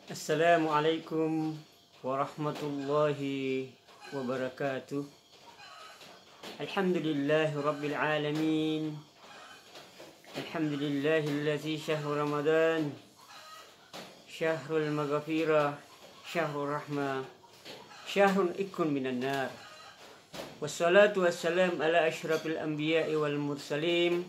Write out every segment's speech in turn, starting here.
Assalamualaikum warahmatullahi wabarakatuh. Alhamdulillahi rabbil alamin. Alhamdulillahillazi syahru Ramadan, syahrul maghfirah, syahrul rahmah, syahrun ikun minan nar. Wassalatu wassalam ala asyrafil anbiya'i wal mursalin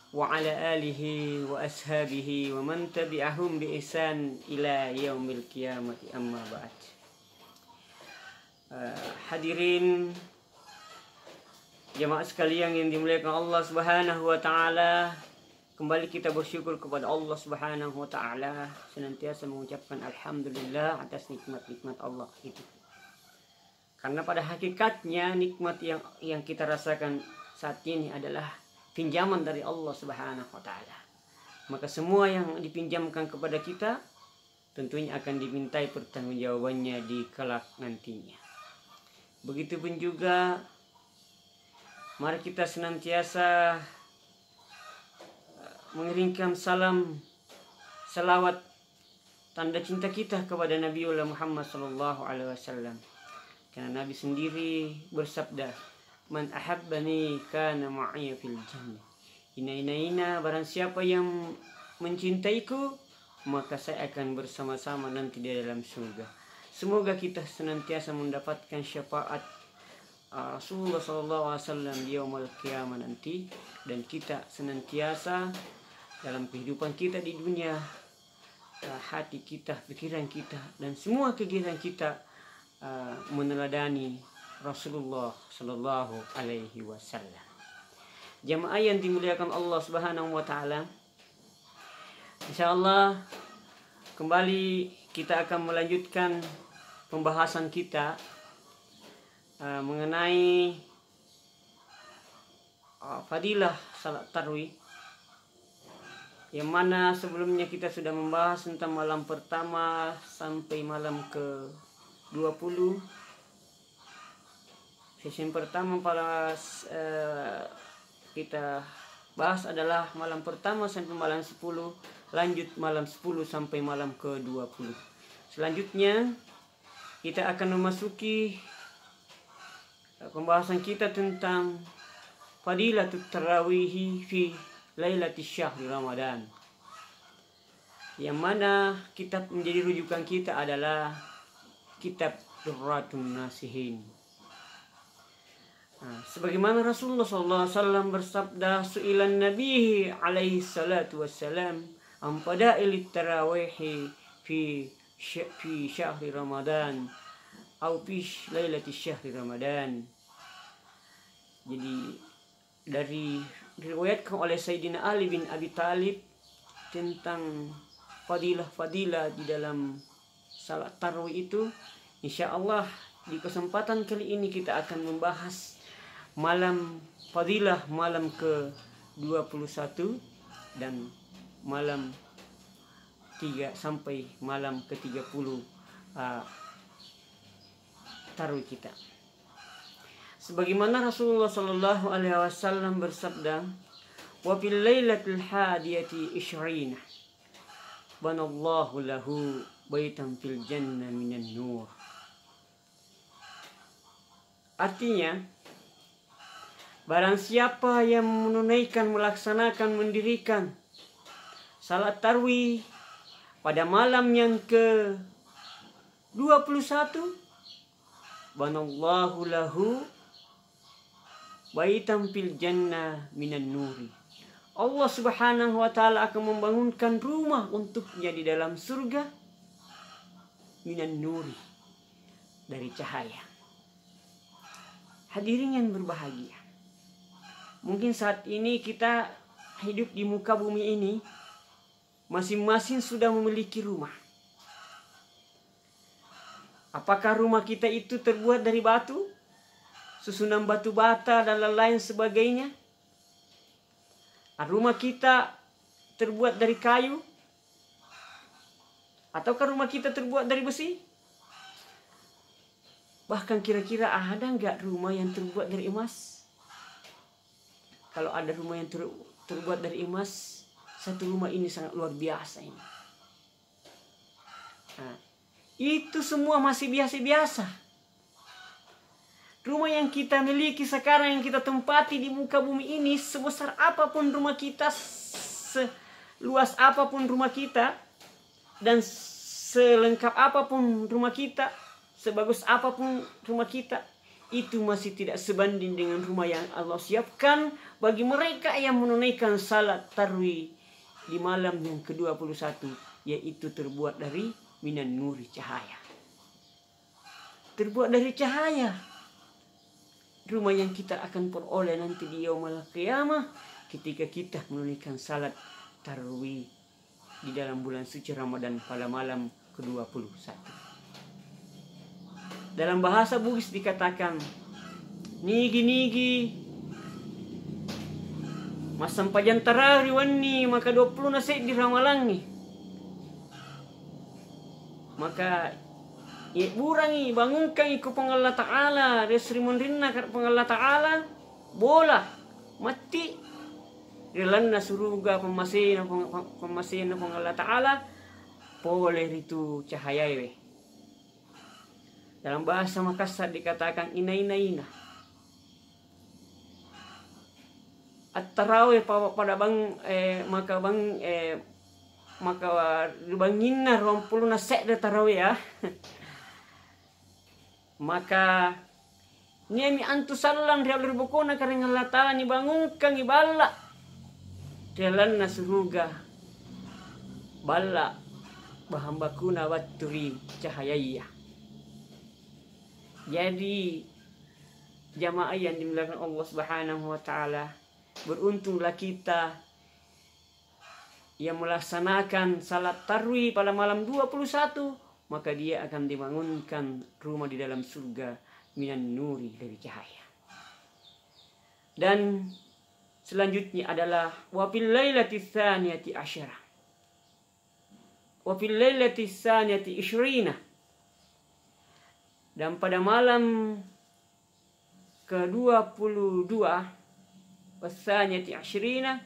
wa ala alihi wa ashabihi wa man tabi'ahum bi ihsan ila yaumil qiyamati, amma ba'd. Hadirin jamaah sekalian yang dimuliakan Allah Subhanahu wa taala, kembali kita bersyukur kepada Allah Subhanahu wa taala, senantiasa mengucapkan alhamdulillah atas nikmat-nikmat Allah itu. Karena pada hakikatnya nikmat yang kita rasakan saat ini adalah pinjaman dari Allah Subhanahu wa taala. Maka semua yang dipinjamkan kepada kita tentunya akan dimintai pertanggungjawabannya di kelak nantinya. Begitupun juga mari kita senantiasa mengirimkan salam, salawat, tanda cinta kita kepada Nabiullah Muhammad sallallahu alaihi wasallam. Karena Nabi sendiri bersabda, "Man ahabbani kana ma'iya fil jannah." Ina barang siapa yang mencintaiku, maka saya akan bersama-sama nanti di dalam surga. Semoga kita senantiasa mendapatkan syafaat Rasulullah SAW di yaumul qiyamah nanti, dan kita senantiasa dalam kehidupan kita di dunia, hati kita, pikiran kita, dan semua kegiatan kita meneladani Rasulullah Sallallahu Alaihi Wasallam. Jamaah yang dimuliakan Allah Subhanahu Wa Taala, insyaallah kembali kita akan melanjutkan pembahasan kita mengenai fadilah salat tarawih, yang mana sebelumnya kita sudah membahas tentang malam pertama sampai malam ke-20. Sesi pertama kita bahas adalah malam pertama sampai malam 10, lanjut malam 10 sampai malam ke-20. Selanjutnya kita akan memasuki pembahasan kita tentang fadilatut tarawih fi lailatul syahri Ramadan, yang mana kitab menjadi rujukan kita adalah kitab Durratun Nasihin. Sebagaimana Rasulullah SAW bersabda, "Su'ilan Nabi alaihi salatu wassalam am fadailit tarawih fi syahri Ramadan atau fi lailatul syahri Ramadan." Jadi diriwayatkan oleh Sayyidina Ali bin Abi Thalib tentang fadilah-fadilah di dalam salat tarawih itu. Insya Allah di kesempatan kali ini kita akan membahas fadilah malam ke-21 dan malam 3 sampai malam ke-30 tarawih kita. Sebagaimana Rasulullah sallallahu alaihi wasallam bersabda, "Wa fil lailatul hadiyati isyrina banallahu lahu baitan fil jannah minan nur." Artinya, barang siapa yang menunaikan, melaksanakan, mendirikan salat tarawih pada malam yang ke-21, banallahu lahu baitan fil jannah minan nuri. Allah Subhanahu wa taala akan membangunkan rumah untuknya di dalam surga, minan nuri, dari cahaya. Hadirin yang berbahagia, mungkin saat ini kita hidup di muka bumi ini, masing-masing sudah memiliki rumah. Apakah rumah kita itu terbuat dari batu, susunan batu bata dan lain sebagainya? Rumah kita terbuat dari kayu? Ataukah rumah kita terbuat dari besi? Bahkan kira-kira ada nggak rumah yang terbuat dari emas? Kalau ada rumah yang terbuat dari emas, satu rumah ini sangat luar biasa ini. Nah, itu semua masih biasa-biasa. Rumah yang kita miliki sekarang, yang kita tempati di muka bumi ini, sebesar apapun rumah kita, seluas apapun rumah kita, dan selengkap apapun rumah kita, sebagus apapun rumah kita, itu masih tidak sebanding dengan rumah yang Allah siapkan bagi mereka yang menunaikan salat tarawih di malam yang ke-21, yaitu terbuat dari minan nuri, cahaya. Terbuat dari cahaya. Rumah yang kita akan peroleh nanti di yaumul qiyamah ketika kita menunaikan salat tarawih di dalam bulan suci Ramadan pada malam ke-21. Dalam bahasa Bugis dikatakan nigi masam pajan tarawih wani maka 20 nasi di ramalangi. Maka burangi bangunkan iku pengallah ta'ala resrimun rinna kat pengallah ta'ala bola mati rilanna suruga pemasina pengallah ta'ala boleh itu cahaya we. Dalam bahasa Makassar dikatakan ina at-tarawih pada maka bangina 20 nasek de tarawih ya. Maka niami antu sallang dia berbukuna karena Allah Ta'ala ni bangunkan ibala jalan nasuruga bala bahambakuna watturi cahayaya. Jadi jamaah yang dimuliakan Allah Subhanahu wa taala, beruntunglah kita yang melaksanakan salat tarawih pada malam 21, maka dia akan dibangunkan rumah di dalam surga minan nuri, dari cahaya. Dan selanjutnya adalah wa fil lailati tsaniyati asyara. Wa fil lailati tsaniyati isyrina. Dan pada malam ke-22 wassaniyati asyrina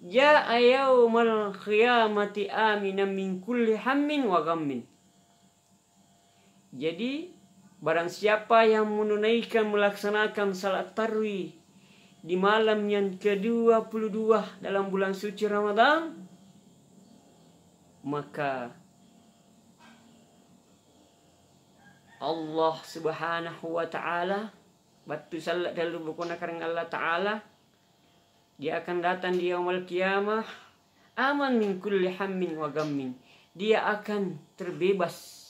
jaa yaumal qiyamati aminan min kulli hammin wa ghammin. Jadi barang siapa yang menunaikan melaksanakan salat tarawih di malam yang ke-22 dalam bulan suci Ramadan, maka Allah Subhanahu wa taala batu salat dalam bukunya karena Allah taala dia akan datang di yaumul qiyamah aman min kulli hammin wa ghammin. Dia akan terbebas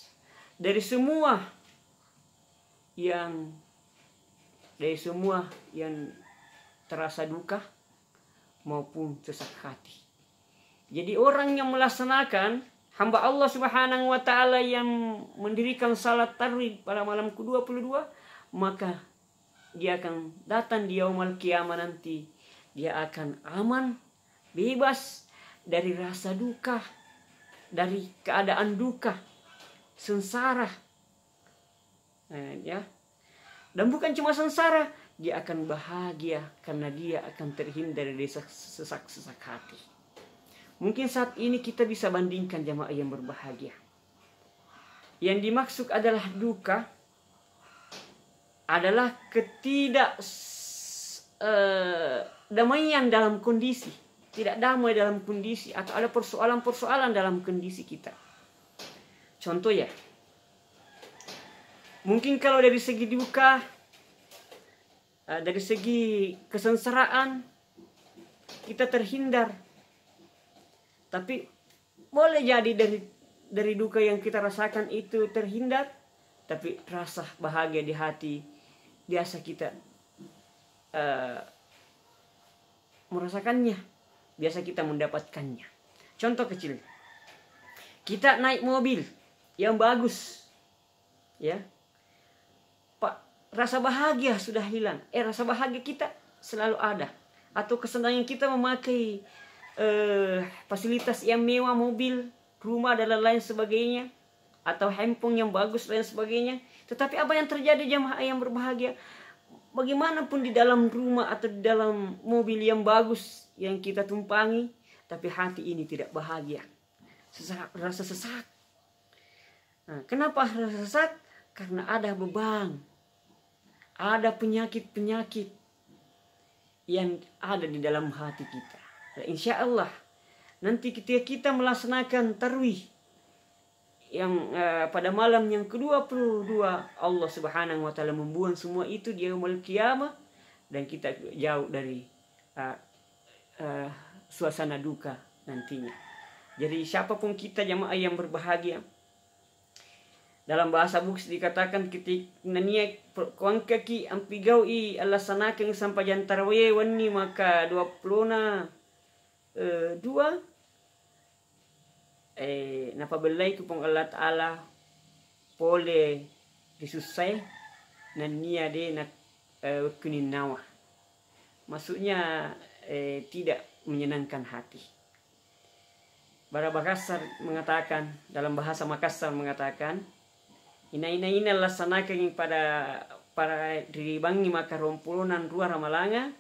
dari semua yang terasa duka maupun sesak hati. Jadi orang yang melaksanakan, hamba Allah Subhanahu wa taala yang mendirikan salat tarawih pada malam ke-22, maka dia akan datang di yaumul qiyamah nanti. Dia akan aman, bebas dari rasa duka, dari keadaan duka, sengsara, ya. Dan bukan cuma sengsara, dia akan bahagia karena dia akan terhindar dari sesak-sesak hati. Mungkin saat ini kita bisa bandingkan jamaah yang berbahagia. Yang dimaksud adalah duka adalah damaian dalam kondisi, tidak damai dalam kondisi, atau ada persoalan-persoalan dalam kondisi kita. Contoh ya, mungkin kalau dari segi duka, dari segi kesengsaraan kita terhindar, tapi boleh jadi dari duka yang kita rasakan itu terhindar, tapi rasa bahagia di hati biasa kita merasakannya, biasa kita mendapatkannya. Contoh kecil, kita naik mobil yang bagus, ya, Pak, rasa bahagia sudah hilang. Rasa bahagia kita selalu ada, atau kesenangan kita memakai fasilitas yang mewah, mobil, rumah dan lain sebagainya, atau handphone yang bagus dan sebagainya. Tetapi apa yang terjadi jamaah yang berbahagia? Bagaimanapun di dalam rumah atau di dalam mobil yang bagus yang kita tumpangi, tapi hati ini tidak bahagia. Rasa sesak, Nah, kenapa harus sesak? Karena ada beban, ada penyakit-penyakit yang ada di dalam hati kita. Dan insya Allah nanti ketika kita melaksanakan tarawih yang pada malam yang ke-22, Allah Subhanahu wa taala membuang semua itu di yaumul qiyamah, dan kita jauh dari suasana duka nantinya. Jadi siapapun kita jamaah yang berbahagia, dalam bahasa Buks dikatakan ketika nania kuang kaki ampi gaui Allah sanakan sampai jantarwe wani maka 20 dua napabelai kupong Allah Ta'ala pole disusai nania de nak kunin nawa. Maksudnya tidak menyenangkan hati. Bara Makassar mengatakan, dalam bahasa Makassar mengatakan, ina laksanakan pada para diribangi maka rompulunan dua ramalanga.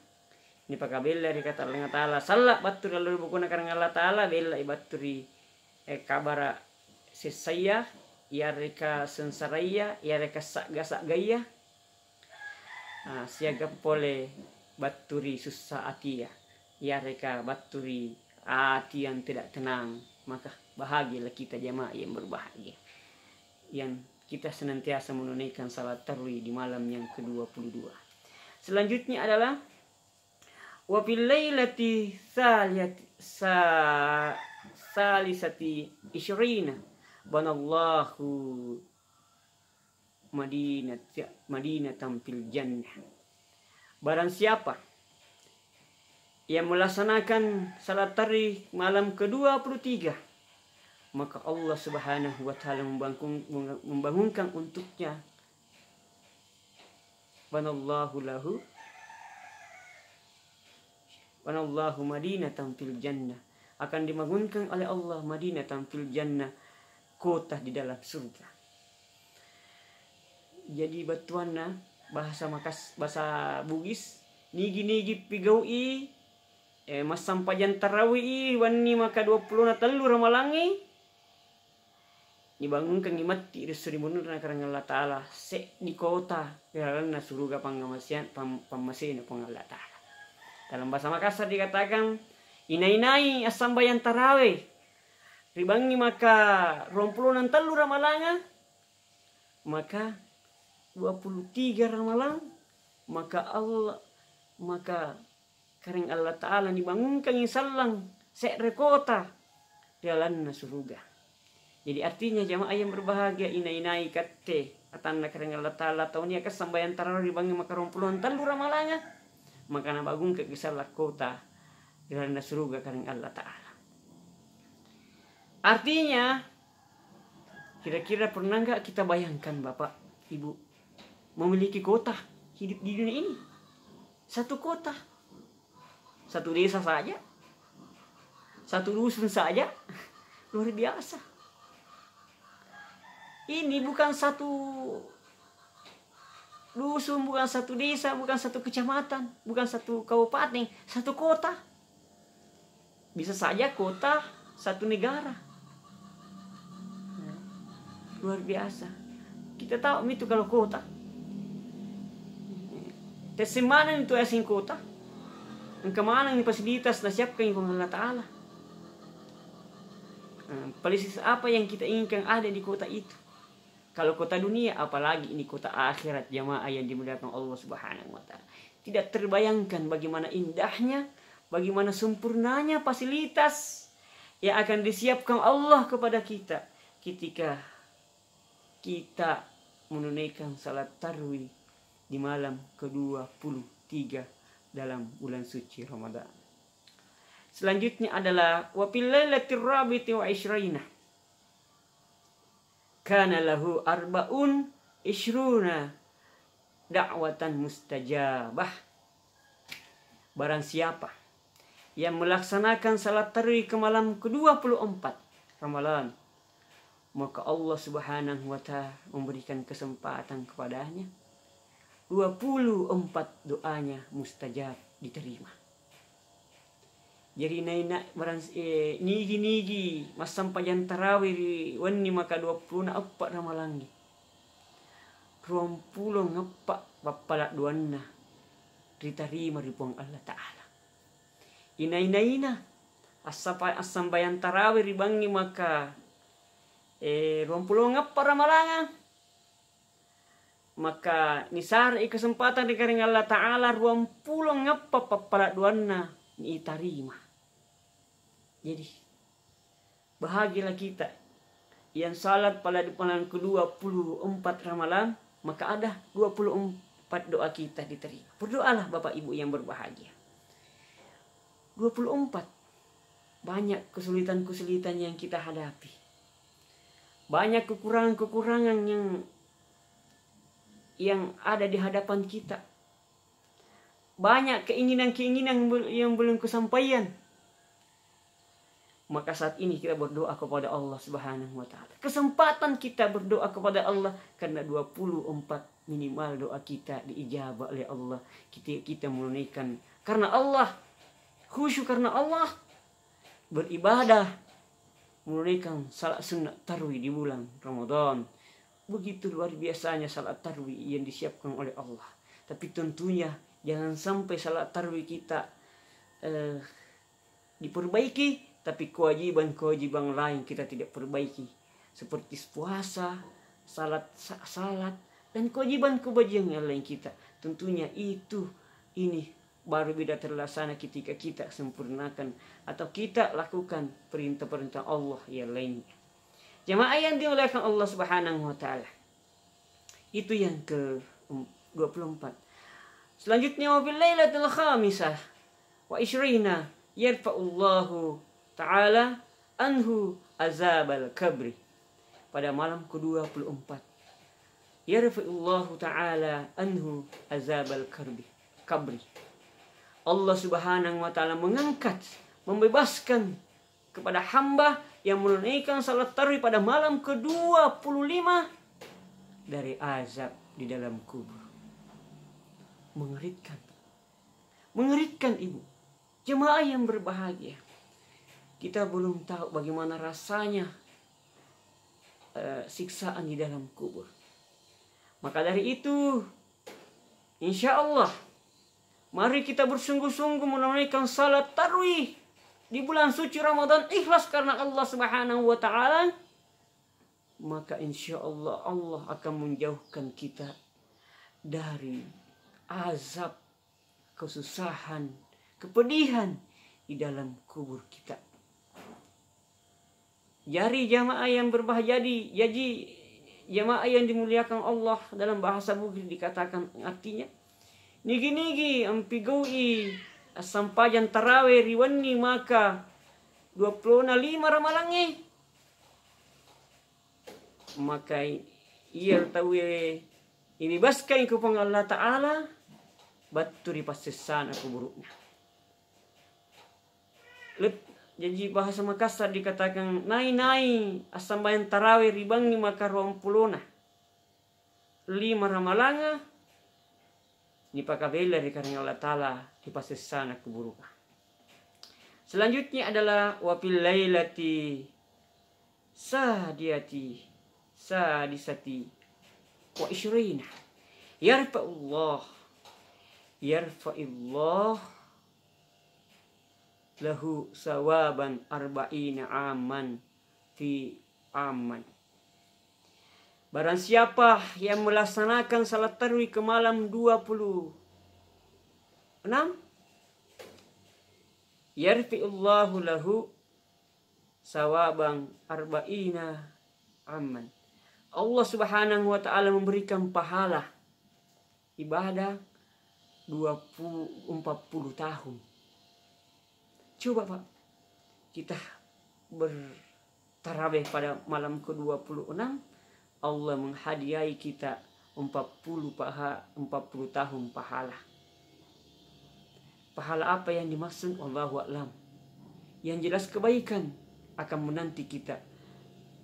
Ini pakabela dikata Allah Ta'ala salak batur lalu bukuna karena Allah Ta'ala bela ibaturi kabara sesaya ya reka sensaraya ya reka sak gaya siaga pole baturi susah atia ya reka baturi hati yang tidak tenang. Maka bahagialah kita jamaah yang berbahagia, yang kita senantiasa menunaikan salat tarawih di malam yang ke-22. Selanjutnya adalah wa fil lailati salisati isyrina banallahu madinatan fil jannah. Barang siapa yang melaksanakan salat tarawih malam ke-23, maka Allah Subhanahu wa taala membangunkan untuknya wanallahu madinatan fil jannah, akan dibangunkan oleh Allah madinatan fil jannah, kota di dalam surga. Jadi batuanna bahasa Bugis nigi pigaui mas sampajan tarawih wani maka 20 telur ramalangi dibangunkan mati resuri munur karena Allah Ta'ala se di kota karena surga pangamasian pamasin Allah Ta'ala. Dalam bahasa Makassar dikatakan inai asambayan tarawih ribangi maka 20 telur ramalanga maka 23 ramalang maka karena Allah Ta'ala dibangunkan yang salang sekre kota jalan surga. Jadi artinya jamaah yang berbahagia inai kate atanda karena Allah Ta'ala tahunnya kesambayan tarawih dibangun maka 20 telur ramalanga maka nabagung ke salah kota jalan surga karena Allah Ta'ala. Artinya kira-kira pernah nggak kita bayangkan Bapak Ibu memiliki kota hidup di dunia ini, satu kota, satu desa saja, satu dusun saja, luar biasa. Ini bukan satu dusun, bukan satu desa, bukan satu kecamatan, bukan satu kabupaten, satu kota. Bisa saja kota satu negara. Luar biasa. Kita tahu itu kalau kota. Tesemana itu asing kota. Kemana ini fasilitas nasiapkan yang Allah Ta'ala. Fasilitas apa yang kita inginkan ada di kota itu. Kalau kota dunia, apalagi ini kota akhirat jamaah yang dimuliakan Allah Subhanahu wa Ta'ala. Tidak terbayangkan bagaimana indahnya, bagaimana sempurnanya fasilitas yang akan disiapkan Allah kepada kita ketika kita menunaikan salat tarawih di malam ke-23 dalam bulan suci Ramadan. Selanjutnya adalah wa fil lailatir rabi'ati wa isyrina kana lahu arba'un isyruna da'watan mustajabah. Barang siapa yang melaksanakan salat tarawih ke malam ke-24 Ramadan, maka Allah Subhanahu wa Ta'ala memberikan kesempatan kepadanya 24 doanya mustajab diterima. Jadi naina nigi mas sampayan tarawih wani maka 20 na apa ramalangi 20 ngapa papala duanna diterima di puang Allah Ta'ala. Ina asam bayan tarawih ribangi maka 20 ngapa ramalangan maka nisar kesempatan di karing Allah Ta'ala 20 ngapa papala duanna ni tarima. Jadi bahagialah kita yang salat pada malam ke-24 ramalan, maka ada 24 doa kita diterima. Berdoalah Bapak Ibu yang berbahagia. 24 banyak kesulitan-kesulitan yang kita hadapi. Banyak kekurangan-kekurangan yang ada di hadapan kita. Banyak keinginan-keinginan yang belum kesampaian. Maka saat ini kita berdoa kepada Allah Subhanahu wa Ta'ala. Kesempatan kita berdoa kepada Allah karena 24 minimal doa kita diijabah oleh Allah. Kita menunaikan karena Allah, khusyuk karena Allah, beribadah, menunaikan salat sunat tarawih di bulan Ramadan. Begitu luar biasanya salat tarawih yang disiapkan oleh Allah. Tapi tentunya jangan sampai salat tarawih kita diperbaiki, tapi kewajiban lain kita tidak perbaiki. Seperti puasa, salat, dan kewajiban yang lain kita. Tentunya ini baru bisa terlaksana ketika kita sempurnakan atau kita lakukan perintah-perintah Allah yang lainnya. Jemaah yang dimuliakan Allah Subhanahu wa Ta'ala. Itu yang ke-24. Selanjutnya wa bil lailatul khamisah wa isyrina yarfa'ullahu Ta'ala anhu azabal kabri. Pada malam ke-24 yarfa'ullahu Ta'ala anhu azabal kabri. Allah Subhanahu wa Ta'ala mengangkat, membebaskan kepada hamba yang menunaikan salat tarawih pada malam ke-25 dari azab di dalam kubur. Mengerikan ibu, jemaah yang berbahagia. Kita belum tahu bagaimana rasanya siksaan di dalam kubur. Maka dari itu, insya Allah, mari kita bersungguh-sungguh menunaikan salat tarawih di bulan suci Ramadan ikhlas karena Allah Subhanahu wa Ta'ala. Maka insya Allah Allah akan menjauhkan kita dari azab, kesusahan, kepedihan di dalam kubur kita. Jadi jamaah yang berbahagia, jadi jamaah yang dimuliakan Allah, dalam bahasa Bugis dikatakan artinya nigi-nigi ampigui sampajan tarawih riwani maka 25 ramalangi maka ia tahu ini baskai kepada Allah Ta'ala baturi pasesan aku buruknya. Jadi bahasa Makassar dikatakan nai asambayan tarawih ribangi maka 20 5 ramalanga ni pakabela di karena Allah Ta'ala di pasesana keburukan. Selanjutnya adalah wafil lailati sadisati wa isyrina yarfa'illah lahu sawaban arba'ina aman fi aman. Barang siapa yang melaksanakan salat tarawih ke malam 26, yarfi'ullahu lahu sawaban arba'ina aman. Allah Subhanahu wa Ta'ala memberikan pahala ibadah 40 tahun. Coba Pak, kita bertarawih pada malam ke-26, Allah menghadiahi kita 40 tahun pahala. Pahala apa yang dimaksud? Allahu a'lam. Yang jelas kebaikan akan menanti kita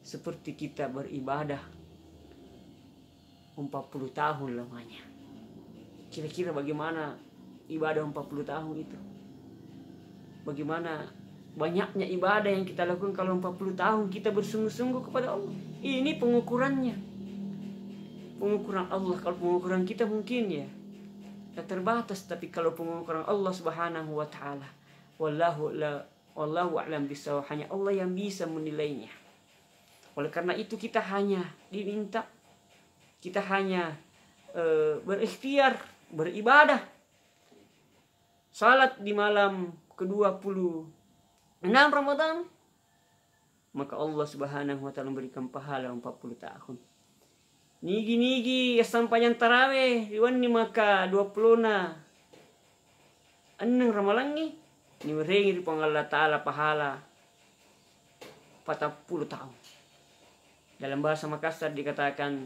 seperti kita beribadah 40 tahun lamanya. Kira-kira bagaimana ibadah 40 tahun itu? bagaimana banyaknya ibadah yang kita lakukan kalau 40 tahun kita bersungguh-sungguh kepada Allah. Ini pengukurannya. Pengukuran Allah. Kalau pengukuran kita mungkin ya terbatas, tapi kalau pengukuran Allah Subhanahu wa taala, wallahu a'lam bissawab, hanya Allah yang bisa menilainya. Oleh karena itu kita hanya diminta, kita hanya berikhtiar, beribadah, salat di malam ke-26 Ramadan, maka Allah Subhanahu wa taala memberikan pahala 40 tahun. Nigi-nigi sampayan tarawih iwan ni maka 20 na anang ramalangi ni merengi di Allah taala pahala 40 tahun. Dalam bahasa Makassar dikatakan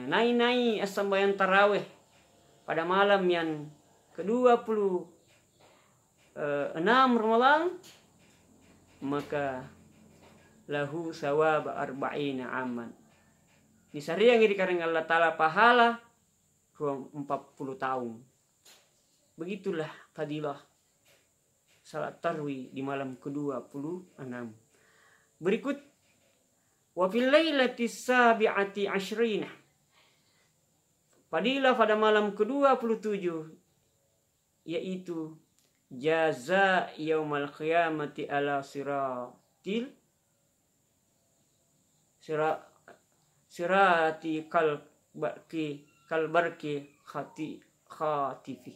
nai sampayan tarawih pada malam yang ke-26 Ramadan, maka lahu sawab arba'ina aman. Nisari yang dikarenakan Allah Ta'ala pahala 40 tahun. Begitulah fadilah salat tarawih di malam ke-26. Berikut wa fil lailati sabi'ati asyrina. Fadilah pada malam ke-27 yaitu jaza yaumal qiyamati ala sirati kalbarki khatifi.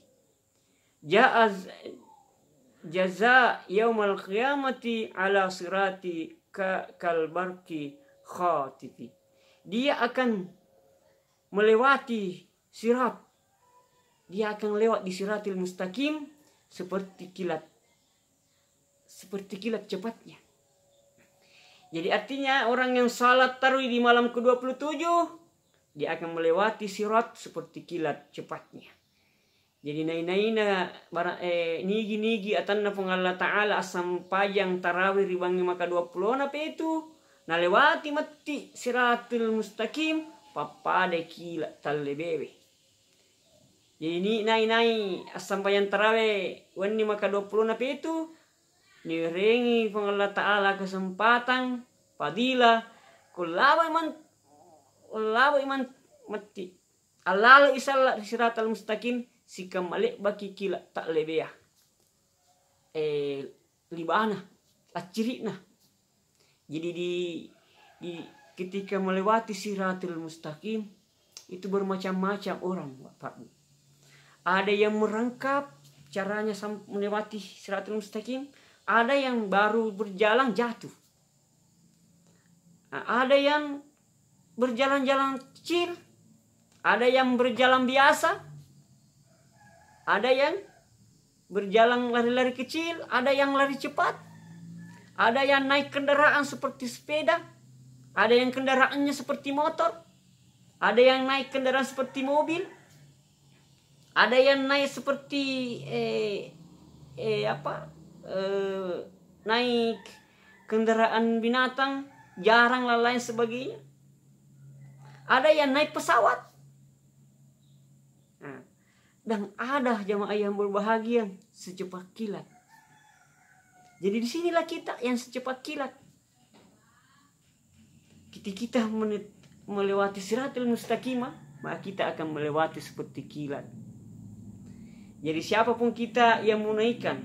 Jaza yaumal qiyamati ala sirati kalbarki khatifi. Dia akan melewati sirat. Dia akan lewat di siratil mustaqim seperti kilat cepatnya. Jadi artinya orang yang salat tarawih di malam ke-27 dia akan melewati sirat seperti kilat cepatnya. Jadi naina nigi atanna pung Allah Ta'ala asam pajang tarawih ribangi maka 20 na itu na lewati mati siratul mustaqim papade kilat talebebe. Jadi ini nai asam pajang tarawih wani maka 20 na itu nirengi pung Allah Ta'ala kesempatan fadilah kulawa iman mati alala isalla siratal mustaqim sikam malik baki kila tak lebeah libana acirina. Jadi di ketika melewati siratul mustaqim itu bermacam-macam orang, Bapak. Ada yang merangkap caranya melewati siratul mustaqim, ada yang baru berjalan jatuh. Ada yang berjalan-jalan kecil, ada yang berjalan biasa, ada yang berjalan lari-lari kecil, ada yang lari cepat, ada yang naik kendaraan seperti sepeda, ada yang kendaraannya seperti motor, ada yang naik kendaraan seperti mobil, ada yang naik seperti naik kendaraan binatang, jarang lain sebagainya. Ada yang naik pesawat. Dan ada jamaah yang berbahagia secepat kilat. Jadi disinilah kita yang secepat kilat. Ketika kita melewati siratul mustaqimah, maka kita akan melewati seperti kilat. Jadi siapapun kita yang menaikkan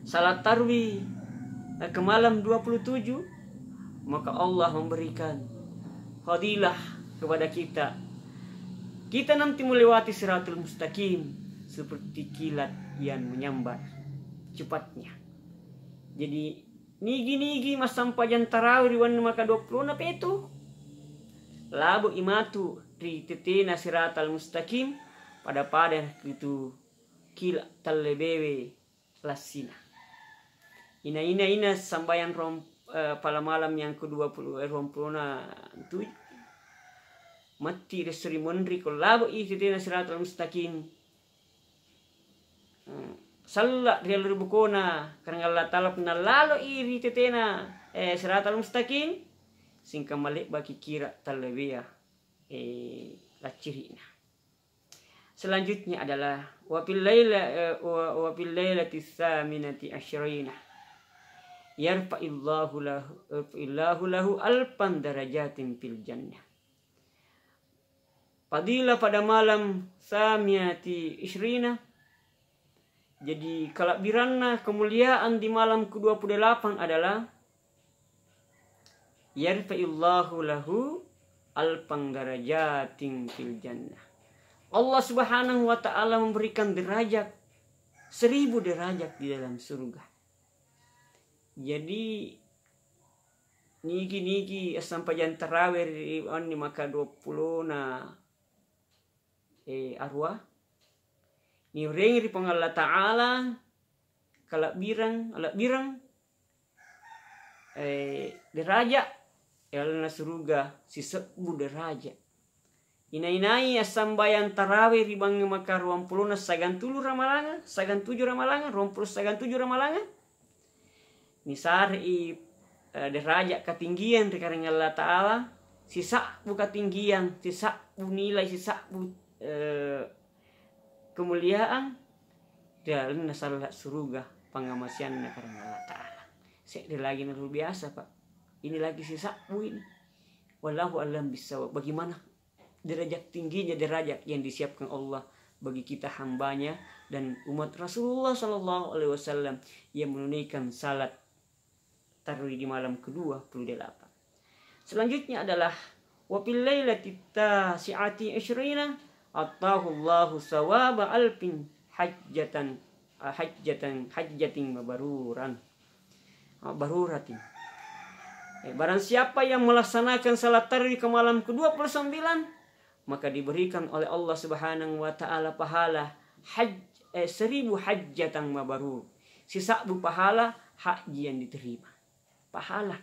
salat tarawih ke malam 27, maka Allah memberikan fadilah kepada kita. Kita nanti melewati siratul mustaqim seperti kilat yang menyambar cepatnya. Jadi nigi mas sampajan tarawih riwan maka 20 napa itu labu imatu ri tetena siratal mustaqim pada itu kilat talebebe lasina. Ina sambayan pada malam yang ke-27 mati resri mondri ko labo tetena siratal mustaqim salla real ribukona karena Allah Ta'ala puna lalo iri tetena siratal mustaqim singka malik baki kira talebea lacirina. Selanjutnya adalah wa fil lailati tsaminati asyrina yarfa'illahu lahu alfan darajatin fil jannah. Fadilah pada malam samiati isyrina. Jadi kelabiranna kemuliaan di malam ke-28 adalah yarfa'illahu lahu alfan darajatin fil jannah. Allah Subhanahu wa ta'ala memberikan derajat 1000 derajat di dalam surga. Jadi niki sampai jam tarawih ni maka 20 na arwah ni rengi pang Allah Ta'ala kalak birang derajat elna surga si 1000 derajat. Inai sambayan tarawih ribang maka 20 na sagan 7 ramalangan 27 ramalangan 20 sagan 7 ramalangan ni sari derajat ketinggian rekareng Allah Ta'ala sisa bu ketinggian sisa bu nilai sisa bu kemuliaan dalam nasalah surga pangamasian rekareng Allah Ta'ala. Sekde lagi luar biasa Pak. Ini lagi sisa bu ini. Wallahu a'lam bissawab. Bagaimana derajat tingginya derajat yang disiapkan Allah bagi kita hambanya dan umat Rasulullah Sallallahu Alaihi Wasallam yang menunaikan salat tarawih di malam ke-28. Selanjutnya adalah wa fil lailati tasi'ati asyrina atahullahu sawaba alfin hajjatin baruratin. Barang siapa yang melaksanakan salat tarawih ke malam ke-29 maka diberikan oleh Allah Subhanahu wa ta'ala pahala 1000 hajjatan mabarur. Sisa pahala haji yang diterima. Pahala.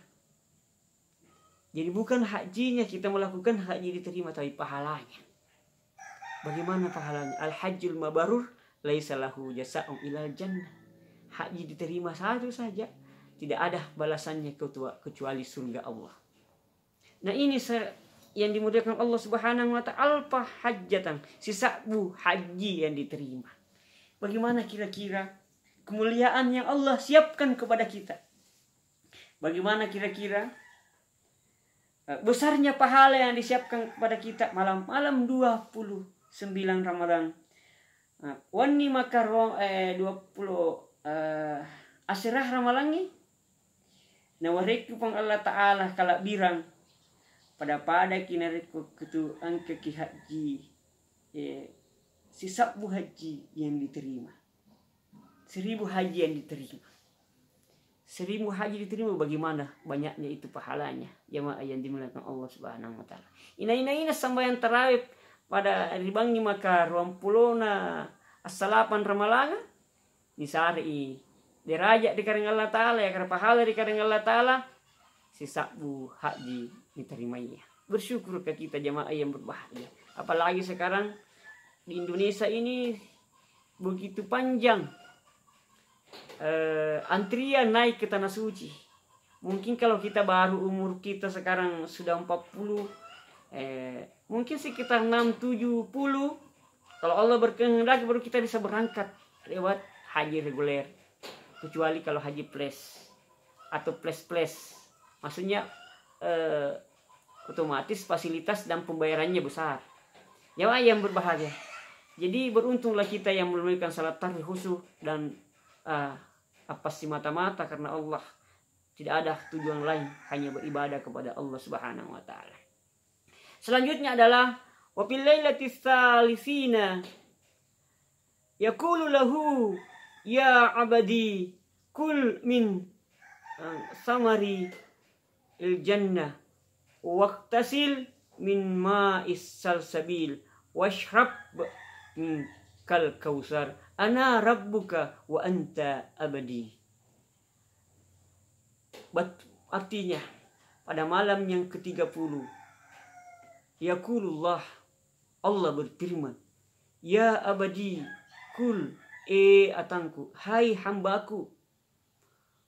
Jadi bukan hajinya kita melakukan haji diterima tapi pahalanya. Bagaimana pahalanya? Al-hajjul mabarur laisa lahu jazaa'un ilal jannah. Haji diterima satu saja, tidak ada balasannya kecuali surga Allah. Nah ini yang dimuliakan Allah Subhanahu wa ta'ala hajjatan, sisa haji yang diterima. Bagaimana kira-kira kemuliaan yang Allah siapkan kepada kita? Bagaimana kira-kira besarnya pahala yang disiapkan kepada kita malam 29 Ramadan. Wani maka 20 asyrah ramalangi. Nawareku pang Allah Ta'ala kalak birang pada kinariku ketu angka ki haji sisa haji yang diterima 1000 haji yang diterima 1000 haji diterima. Bagaimana banyaknya itu pahalanya jemaah yang dimuliakan Allah Subhanahu wa ta'ala. Ina sambayan tarawih pada ribangi maka 20 na as-salapan ramalanga nisari derajat di kareng Allah Ta'ala ya karena pahala di kareng Allah Ta'ala sisa haji diterimanya. Bersyukur ke kita jemaah yang berbahagia. Apalagi sekarang di Indonesia ini begitu panjang antrian naik ke tanah suci. Mungkin kalau kita baru umur kita sekarang sudah 40 mungkin sekitar 6-70 kalau Allah berkehendak baru kita bisa berangkat lewat haji reguler. Kecuali kalau haji plus atau plus maksudnya otomatis fasilitas dan pembayarannya besar. Jemaah yang berbahagia. Jadi beruntunglah kita yang menunaikan salat tarawih khusyuk dan apa sih mata-mata karena Allah. Tidak ada tujuan lain hanya beribadah kepada Allah Subhanahu wa ta'ala. Selanjutnya adalah wa fil lailati tsalisina yaqulu lahu ya abadi kul min samari il jannah waqtasil min ma'is salsabil washrab min kal kausar ana rabbuka wa anta abadi. Artinya pada malam yang ke-30 yaqulullah Allah berfirman ya abadi kul atangku hai hambaku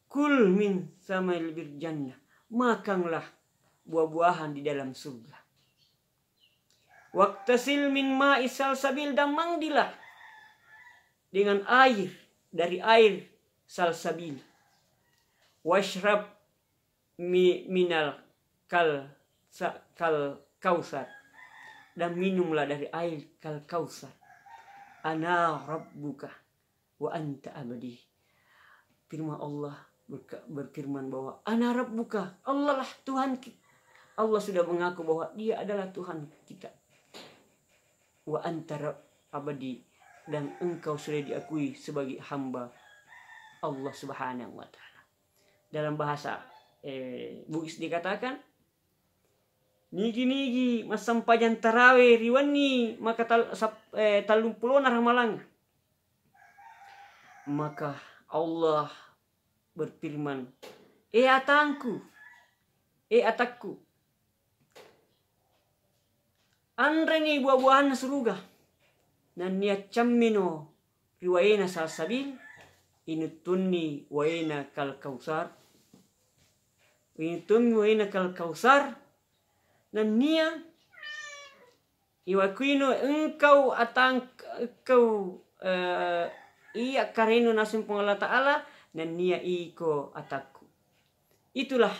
kul min samail birjannah makanlah buah-buahan di dalam surga. Waqtasil min ma'is salsabil, dan mandilah dengan air dari air salsabil. Washrab minal kal kausar, dan minumlah dari air kal kausar. Ana rabbuka wa anta abadi. Firman Allah berfirman bahwa ana rabbuka, Allah lah Tuhan kita. Allah sudah mengaku bahwa dia adalah Tuhan kita. Wa anta abadi, dan engkau sudah diakui sebagai hamba Allah Subhanahu wa taala. Dalam bahasa Bugis dikatakan, nigi masampajan tarawih riwani maka talung pulona ramalang. Maka Allah berfirman, atakku, andreni buah-buahan surga, nan niat cammino riwayena salsabil, inutunni waena kal kausar, nan nia iwakuino engkau iya kareno nasim Allah Ta'ala, dan nia iko atakku. Itulah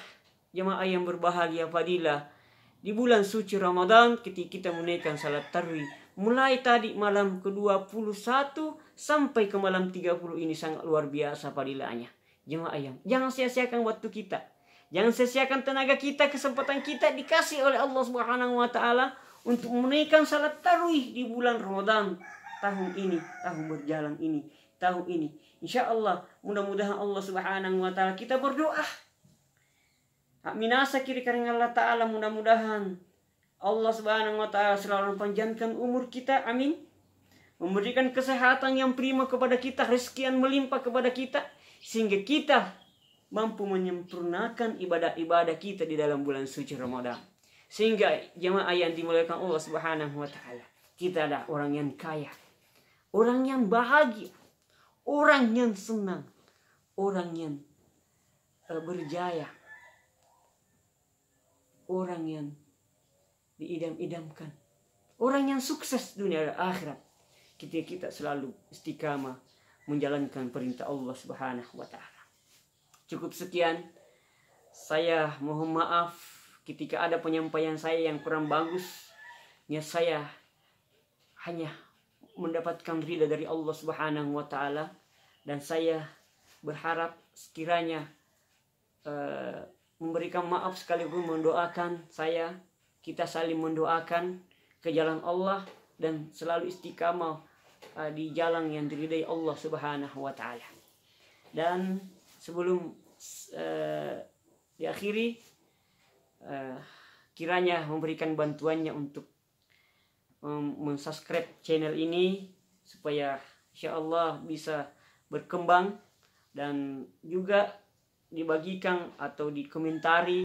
jemaah yang berbahagia fadilah di bulan suci Ramadan, ketika kita menaikkan salat tarawih mulai tadi malam ke-21 sampai ke malam 30 ini sangat luar biasa fadilahnya. Jemaah yang jangan sia-siakan waktu kita. Jangan sia-siakan tenaga kita, kesempatan kita dikasih oleh Allah Subhanahu wa taala untuk menaikkan salat tarawih di bulan Ramadan tahun ini, tahun berjalan ini, tahun ini. Insyaallah mudah-mudahan Allah Subhanahu wa taala, kita berdoa. Minasa kiri karena Allah Ta'ala, mudah-mudahan Allah Subhanahu wa taala selalu panjangkan umur kita, amin. Memberikan kesehatan yang prima kepada kita, rezeki yang melimpah kepada kita, sehingga kita mampu menyempurnakan ibadah-ibadah kita di dalam bulan suci Ramadan. Sehingga jemaah yang dimuliakan Allah Subhanahu wa taala, kita adalah orang yang kaya, orang yang bahagia, orang yang senang, orang yang berjaya, orang yang diidam-idamkan, orang yang sukses dunia dan akhirat. Kita selalu istiqamah menjalankan perintah Allah Subhanahu wa taala. Cukup sekian. Saya mohon maaf ketika ada penyampaian saya yang kurang bagus. Niat saya hanya mendapatkan ridha dari Allah Subhanahu wa taala, dan saya berharap sekiranya memberikan maaf sekaligus mendoakan kita saling mendoakan ke jalan Allah dan selalu istiqamah di jalan yang diridai Allah Subhanahu wa taala. Dan sebelum diakhiri, kiranya memberikan bantuannya untuk mensubscribe channel ini supaya insyaallah bisa berkembang, dan juga dibagikan atau dikomentari